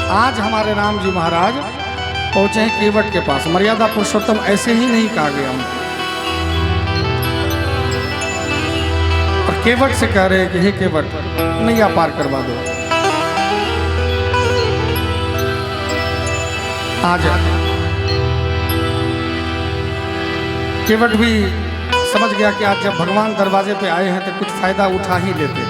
आज हमारे राम जी महाराज पहुंचे हैं केवट के पास। मर्यादा पुरुषोत्तम ऐसे ही नहीं कहा गया उनको, और केवट से कह रहे हैं कि हे केवट नैया पार करवा दो। आज केवट भी समझ गया कि आज जब भगवान दरवाजे पे आए हैं तो कुछ फायदा उठा ही लेते।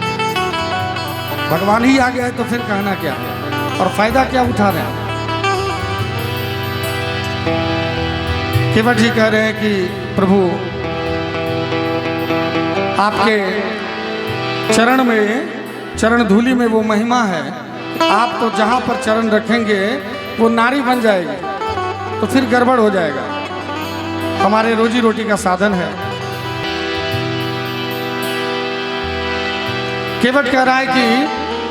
भगवान ही आ गया है तो फिर कहना क्या है, और फायदा क्या उठा रहे हैं। केवट जी कह रहे हैं कि प्रभु आपके चरण में, चरण धूलि में वो महिमा है, आप तो जहां पर चरण रखेंगे वो नारी बन जाएगी, तो फिर गड़बड़ हो जाएगा। हमारे रोजी रोटी का साधन है। केवट कह रहा है कि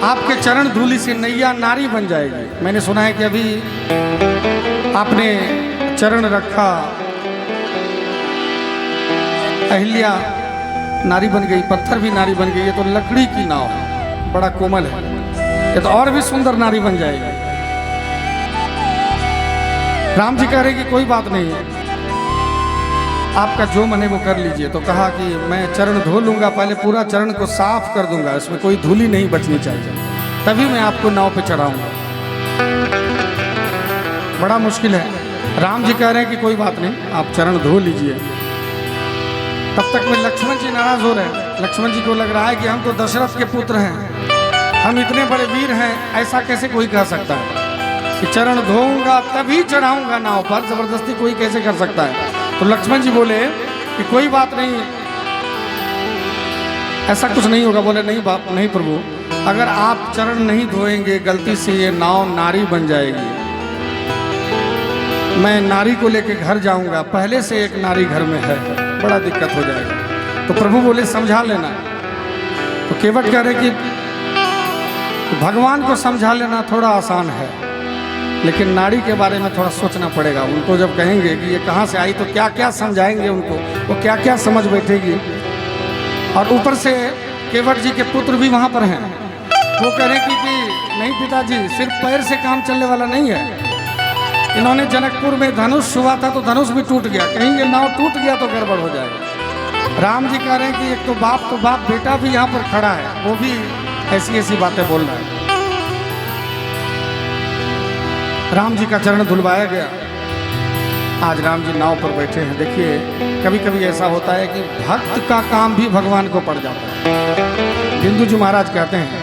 आपके चरण धूलि से नैया नारी बन जाएगी। मैंने सुना है कि अभी आपने चरण रखा, अहिल्या नारी बन गई, पत्थर भी नारी बन गई। ये तो लकड़ी की नाव है, बड़ा कोमल है, ये तो और भी सुंदर नारी बन जाएगी। राम जी कह रहे कि कोई बात नहीं है, आपका जो मन है वो कर लीजिए। तो कहा कि मैं चरण धो लूंगा, पहले पूरा चरण को साफ कर दूंगा, इसमें कोई धूली नहीं बचनी चाहिए, तभी मैं आपको नाव पे चढ़ाऊंगा। बड़ा मुश्किल है। राम जी कह रहे हैं कि कोई बात नहीं, आप चरण धो लीजिए। तब तक में लक्ष्मण जी नाराज हो रहे हैं। लक्ष्मण जी को लग रहा है कि हम तो दशरथ के पुत्र हैं, हम इतने बड़े वीर हैं, ऐसा कैसे कोई कह सकता है कि चरण धोऊंगा तभी चढ़ाऊंगा नाव पर, जबरदस्ती कोई कैसे कर सकता है। तो लक्ष्मण जी बोले कि कोई बात नहीं, ऐसा कुछ नहीं होगा। बोले नहीं बाप, नहीं प्रभु, अगर आप चरण नहीं धोएंगे गलती से ये नाव नारी बन जाएगी, मैं नारी को लेके घर जाऊंगा, पहले से एक नारी घर में है, बड़ा दिक्कत हो जाएगा। तो प्रभु बोले समझा लेना। तो केवट कह रहे कि भगवान को समझा लेना थोड़ा आसान है, लेकिन नारी के बारे में थोड़ा सोचना पड़ेगा। उनको जब कहेंगे कि ये कहाँ से आई तो क्या क्या समझाएंगे उनको, वो क्या क्या समझ बैठेगी। और ऊपर से केवट जी के पुत्र भी वहाँ पर हैं, वो कह रहे कि नहीं पिताजी, सिर्फ पैर से काम चलने वाला नहीं है। इन्होंने जनकपुर में धनुष हुआ था तो धनुष भी टूट गया, कहीं ये नाव टूट गया तो गड़बड़ हो जाएगा। राम जी कह रहे हैं कि एक तो बाप बेटा भी यहाँ पर खड़ा है, वो भी ऐसी ऐसी बातें बोल रहा है। राम जी का चरण धुलवाया गया। आज राम जी नाव पर बैठे हैं। देखिए कभी कभी ऐसा होता है कि भक्त का काम भी भगवान को पड़ जाता है। हिंदू जी महाराज कहते हैं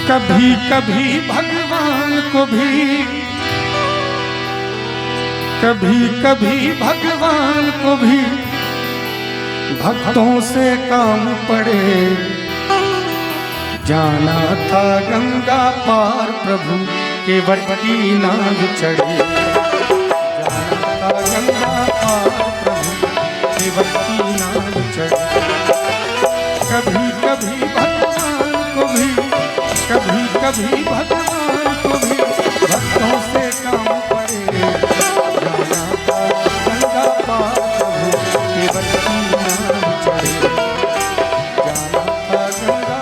कभी कभी भगवान को भी, कभी कभी भगवान को भी भक्तों से काम पड़े। जाना था गंगा पार प्रभु केवट की नाव चढ़े। जाना था गंगा पार प्रभु केवट की नाव चढ़े। कभी कभी भगवान को भी, कभी कभी भगवान को भी भक्तों से काम पड़े। जाना था गंगा पार प्रभु केवट की नाव चढ़े। जाना था गंगा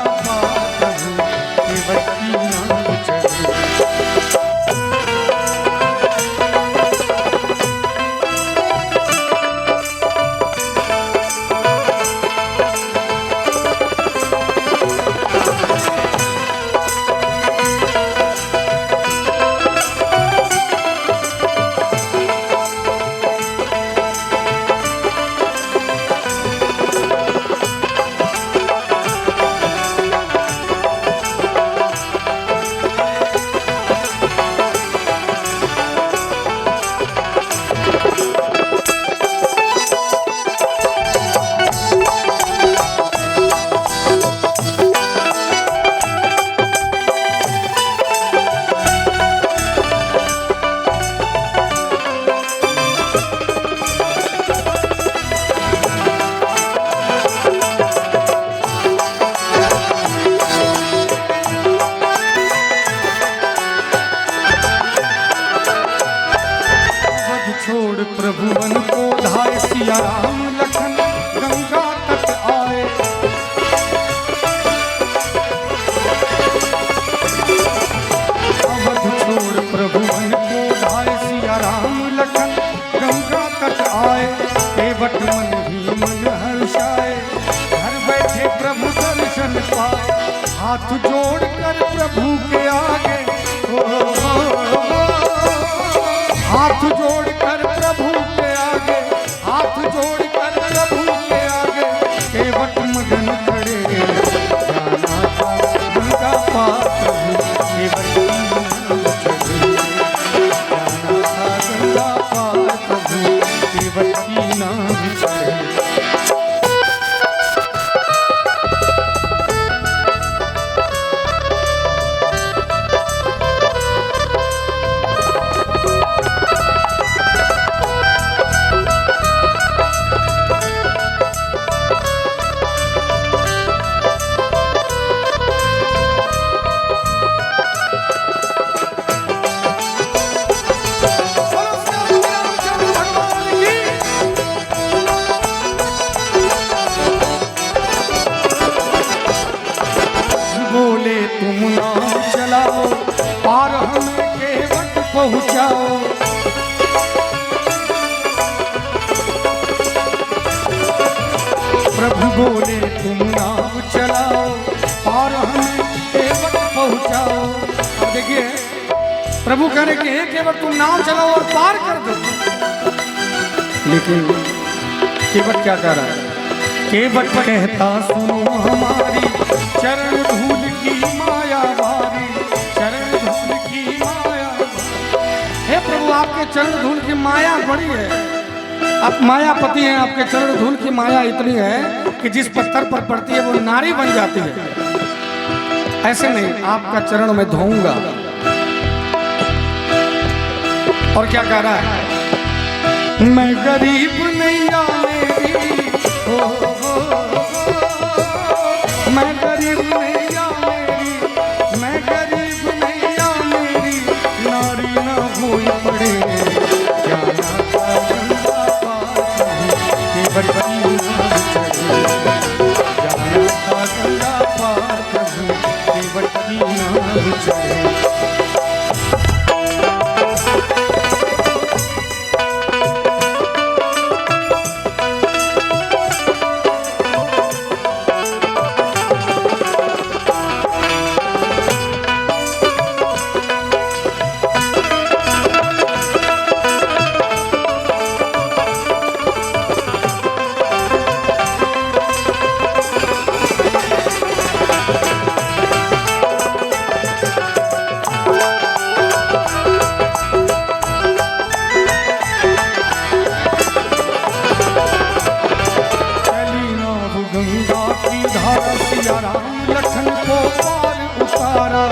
नाम चलाओ, पार हमें केवट पहुँचाओ। प्रभु बोले तुम नाम चलाओ, पार हमें केवट पहुँचाओ। अब देखिए प्रभु कह रहे कि हे केवट तुम नाम चलाओ और पार कर दो। लेकिन केवट क्या कह रहा है? केवट कहता सुनो हमारी चरण धूल की माया भारी, चरण धूल की माया। हे प्रभु आपके चरण धूल की माया बड़ी है, आप मायापति हैं। आपके चरण धूल की माया इतनी है कि जिस पत्थर पर पड़ती है वो नारी बन जाती है। ऐसे नहीं, आपका चरण मैं धोऊंगा। और क्या कह रहा है? मैं गरीब नैया मेरी, मैं गरीब नैया मेरी, मैं गरीब नैया मेरी, नारी न होई पड़े जाना का गंगा पार, केवट की नाम चढ़े जाना का गंगा पार, प्रभु केवट की नाम चढ़े। लखन को पार उतारा,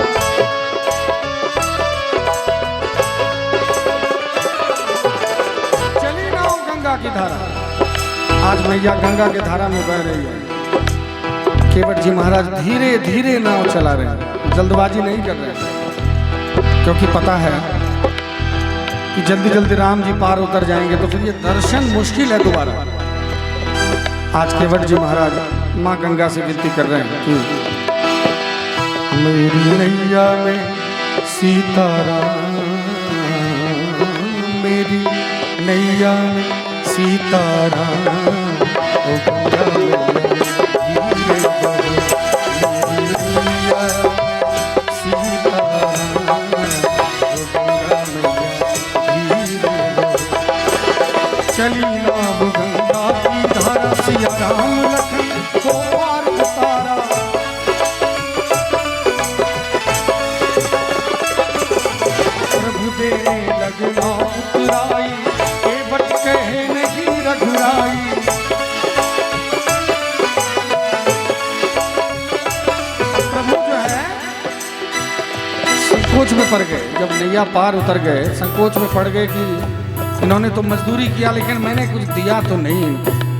चली नाव गंगा की धारा। आज मैया गंगा की धारा में बह रही है। केवट जी महाराज धीरे धीरे नाव चला रहे हैं, जल्दबाजी नहीं कर रहे, क्योंकि पता है कि जल्दी जल्दी राम जी पार उतर जाएंगे तो फिर ये दर्शन मुश्किल है दोबारा। आज केवट जी महाराज माँ गंगा से विनती कर रहे हैं कि मेरी नैया में सीताराम, मेरी नैया में सीताराम, ओ गंगा मैया धीरे बढ़ो, मेरी नैया में सीताराम, ओ गंगा मैया धीरे बढ़ो। चली नाव गंगा की धारा, सिया राम लखन को पार उतारा। प्रभु देने लगना उतराई, केवट कहे नहीं रघुराई। प्रभु जो है संकोच में पड़ गए। जब नैया पार उतर गए संकोच में पड़ गए कि इन्होंने तो मजदूरी किया लेकिन मैंने कुछ दिया तो नहीं,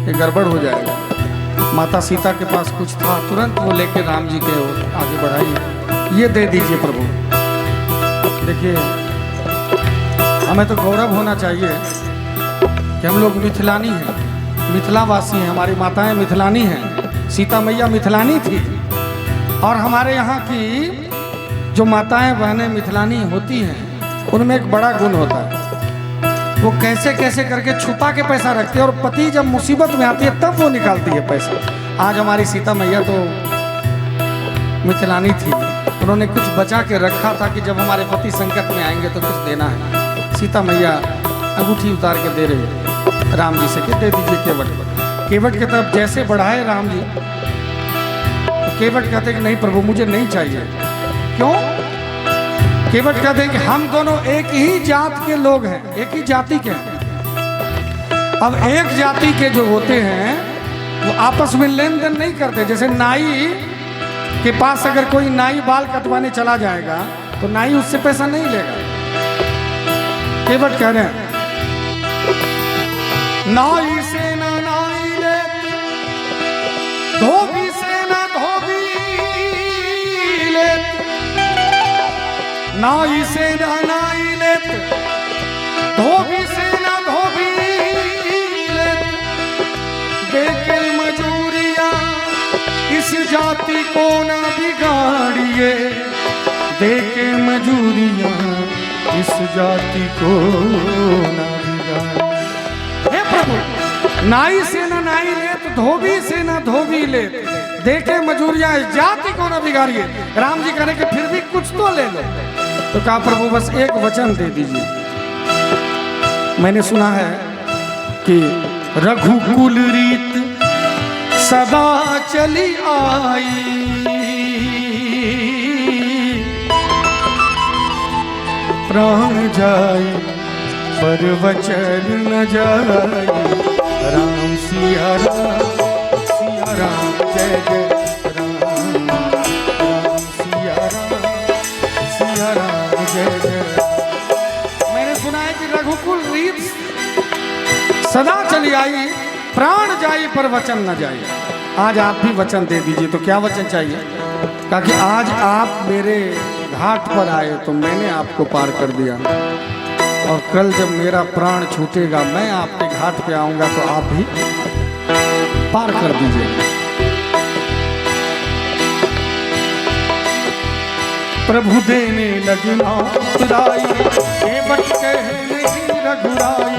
ये गड़बड़ हो जाएगा। माता सीता के पास कुछ था, तुरंत वो लेके राम जी के आगे बढ़ाई, ये दे दीजिए प्रभु। देखिए हमें तो गौरव होना चाहिए कि हम लोग मिथिलानी हैं, मिथिलावासी हैं, हमारी माताएं मिथिलानी हैं। सीता मैया मिथिलानी थी और हमारे यहाँ की जो माताएं बहनें मिथिलानी होती हैं उनमें एक बड़ा गुण होता है, वो कैसे कैसे करके छुपा के पैसा रखती है और पति जब मुसीबत में आती है तब वो निकालती है पैसा। आज हमारी सीता मैया तो मिथिलानी थी, उन्होंने कुछ बचा के रखा था कि जब हमारे पति संकट में आएंगे तो कुछ देना है। सीता मैया अंगूठी उतार के दे रही है राम जी से कि दे दीजिए केवट को। केवट की तरफ जैसे बढ़ाए राम जी तो केवट कहते कि नहीं प्रभु मुझे नहीं चाहिए। क्यों? केवट कहते हैं कि हम दोनों एक ही जात के लोग हैं, एक ही जाति के हैं। अब एक जाति के जो होते हैं वो आपस में लेन देन नहीं करते। जैसे नाई के पास अगर कोई नाई बाल कटवाने चला जाएगा तो नाई उससे पैसा नहीं लेगा। केवट कह रहे हैं नाई से ना नाई ले, धोबी से ना धोबी ले, नाई से ना नाई ले, धोबी से ना धोबी ले, देके मजूरियां इस जाति को ना बिगाड़िए, देके मजूरियां इस जाति को ना बिगाड़। हे प्रभु, नाई से ना नाई ले तो धोबी से ना धोबी ले, देके मजूरियां इस जाति को ना बिगाड़िए। राम जी कहने के फिर भी कुछ तो ले लो। तो कहा प्रभु बस एक वचन दे दीजिए। मैंने सुना है कि रघुकुल रीत सदा चली आई, प्राण जाए पर वचन न जाए। राम सिया राम जय जय राम, राम सिया राम जय जय। मैंने सुना है कि रघुकुल रीत सदा चली आई, प्राण जाए पर वचन न जाए। आज आप भी वचन दे दीजिए। तो क्या वचन चाहिए? कहा कि आज आप मेरे घाट पर आए तो मैंने आपको पार कर दिया, और कल जब मेरा प्राण छूटेगा मैं आपके घाट पे आऊंगा तो आप भी पार कर दीजिएगा। प्रभु देने लगी नाम तुराई, बट कहे नहीं रघुराई।